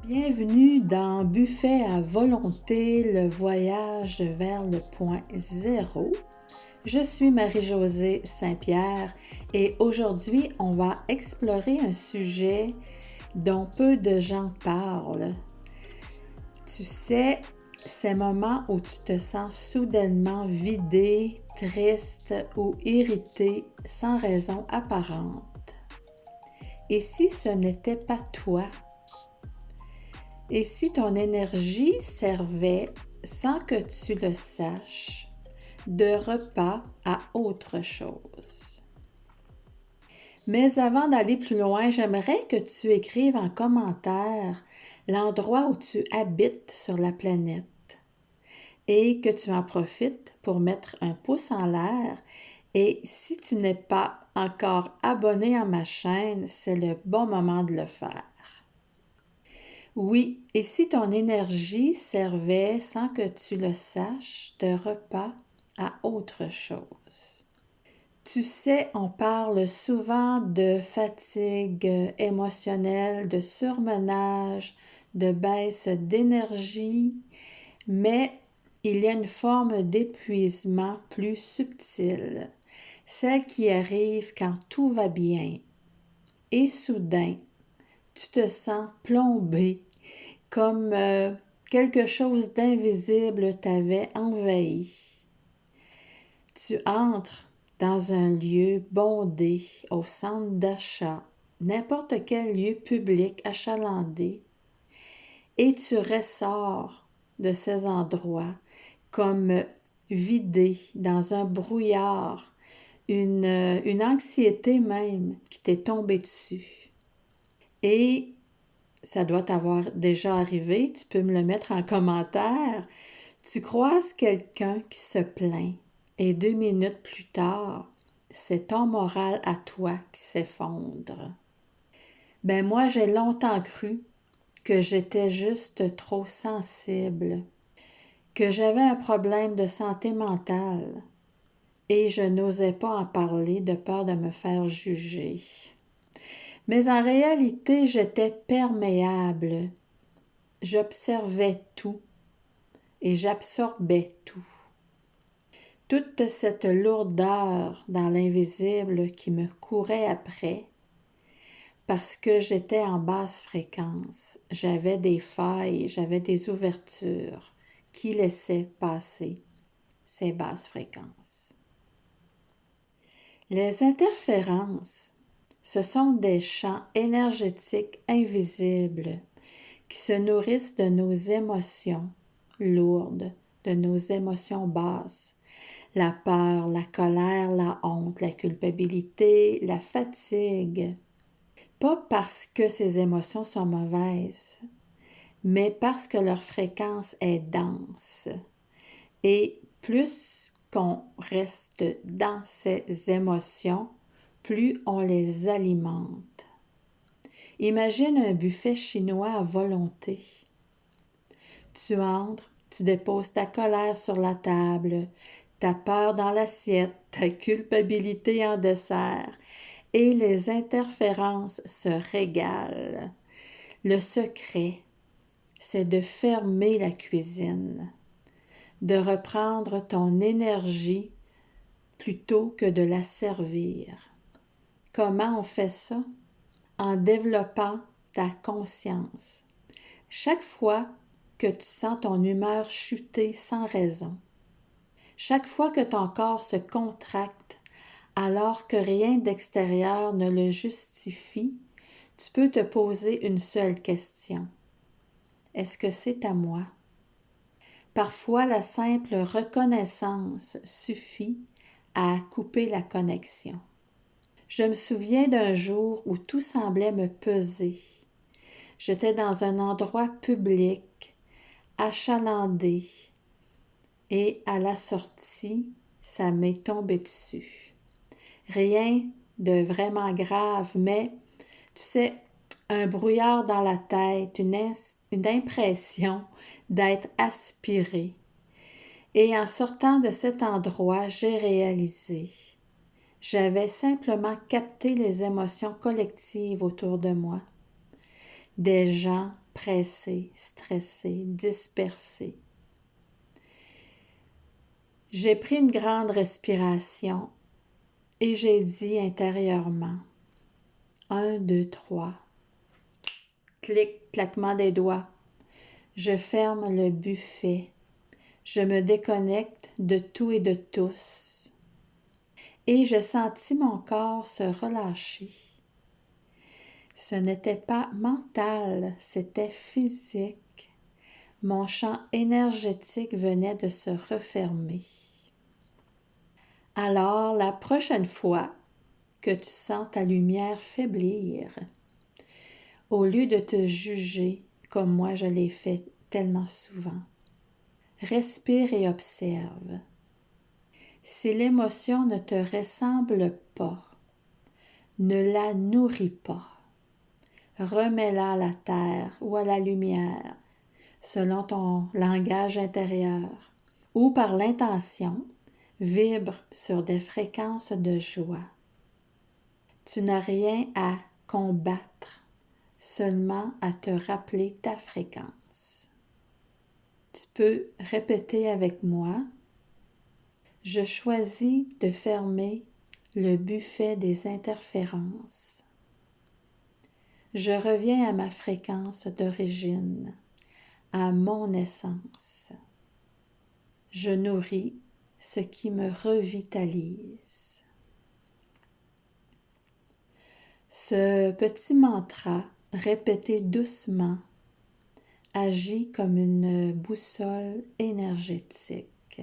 Bienvenue dans Buffet à volonté, le voyage vers le point zéro. Je suis Marie-Josée Saint-Pierre et aujourd'hui, on va explorer un sujet dont peu de gens parlent. Tu sais, ces moments où tu te sens soudainement vidé, triste ou irrité sans raison apparente. Et si ce n'était pas toi? Et si ton énergie servait, sans que tu le saches, de repas à autre chose? Mais avant d'aller plus loin, j'aimerais que tu écrives en commentaire l'endroit où tu habites sur la planète et que tu en profites pour mettre un pouce en l'air. Et si tu n'es pas encore abonné à ma chaîne, c'est le bon moment de le faire. Oui, et si ton énergie servait, sans que tu le saches, de repas à autre chose? Tu sais, on parle souvent de fatigue émotionnelle, de surmenage, de baisse d'énergie, mais il y a une forme d'épuisement plus subtile, celle qui arrive quand tout va bien. Et soudain, tu te sens plombé, comme quelque chose d'invisible t'avait envahi. Tu entres dans un lieu bondé, au centre d'achat, n'importe quel lieu public achalandé, et tu ressors de ces endroits comme vidé dans un brouillard, une anxiété même qui t'est tombée dessus. Et ça doit t'avoir déjà arrivé, tu peux me le mettre en commentaire. Tu croises quelqu'un qui se plaint et 2 minutes plus tard, c'est ton moral à toi qui s'effondre. Ben moi, j'ai longtemps cru que j'étais juste trop sensible, que j'avais un problème de santé mentale et je n'osais pas en parler de peur de me faire juger. Mais en réalité, j'étais perméable. J'observais tout et j'absorbais tout. Toute cette lourdeur dans l'invisible qui me courait après, parce que j'étais en basse fréquence, j'avais des failles, j'avais des ouvertures qui laissaient passer ces basses fréquences. Les interférences, ce sont des champs énergétiques invisibles qui se nourrissent de nos émotions lourdes, de nos émotions basses, la peur, la colère, la honte, la culpabilité, la fatigue. Pas parce que ces émotions sont mauvaises, mais parce que leur fréquence est dense. Et plus qu'on reste dans ces émotions, plus on les alimente. Imagine un buffet chinois à volonté. Tu entres, tu déposes ta colère sur la table, ta peur dans l'assiette, ta culpabilité en dessert, et les interférences se régalent. Le secret, c'est de fermer la cuisine, de reprendre ton énergie plutôt que de la servir. Comment on fait ça? En développant ta conscience. Chaque fois que tu sens ton humeur chuter sans raison, chaque fois que ton corps se contracte alors que rien d'extérieur ne le justifie, tu peux te poser une seule question. Est-ce que c'est à moi? Parfois, la simple reconnaissance suffit à couper la connexion. Je me souviens d'un jour où tout semblait me peser. J'étais dans un endroit public, achalandé, et à la sortie, ça m'est tombé dessus. Rien de vraiment grave, mais tu sais, un brouillard dans la tête, une impression d'être aspiré. Et en sortant de cet endroit, j'ai réalisé. J'avais simplement capté les émotions collectives autour de moi. Des gens pressé, stressé, dispersé. J'ai pris une grande respiration et j'ai dit intérieurement 1, 2, 3. Clic, claquement des doigts. Je ferme le buffet. Je me déconnecte de tout et de tous. Et je sentis mon corps se relâcher. Ce n'était pas mental, c'était physique. Mon champ énergétique venait de se refermer. Alors, la prochaine fois que tu sens ta lumière faiblir, au lieu de te juger comme moi je l'ai fait tellement souvent, respire et observe. Si l'émotion ne te ressemble pas, ne la nourris pas. Remets-la à la terre ou à la lumière, selon ton langage intérieur, ou par l'intention, vibre sur des fréquences de joie. Tu n'as rien à combattre, seulement à te rappeler ta fréquence. Tu peux répéter avec moi. Je choisis de fermer le buffet des interférences. Je reviens à ma fréquence d'origine, à mon essence. Je nourris ce qui me revitalise. Ce petit mantra, répété doucement, agit comme une boussole énergétique.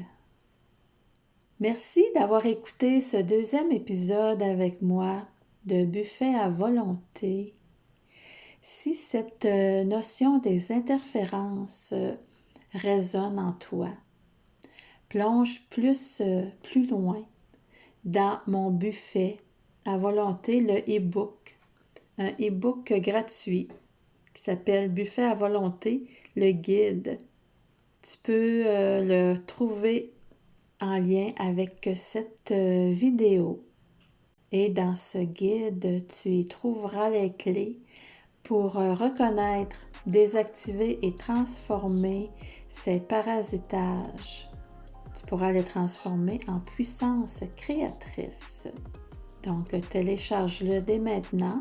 Merci d'avoir écouté ce 2e épisode avec moi de Buffet à volonté. Si cette notion des interférences résonne en toi, plonge plus loin dans mon buffet à volonté, le e-book, un e-book gratuit qui s'appelle Buffet à volonté, le guide. Tu peux le trouver en lien avec cette vidéo. Et dans ce guide, tu y trouveras les clés pour reconnaître, désactiver et transformer ces parasitages. Tu pourras les transformer en puissance créatrice. Donc, télécharge-le dès maintenant.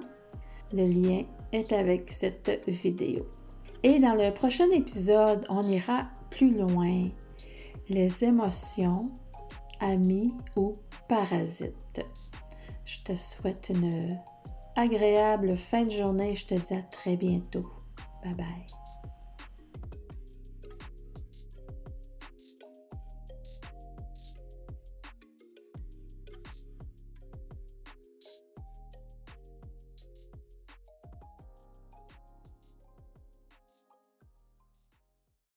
Le lien est avec cette vidéo. Et dans le prochain épisode, on ira plus loin. Les émotions, amis ou parasites. Je te souhaite une agréable fin de journée et je te dis à très bientôt. Bye bye.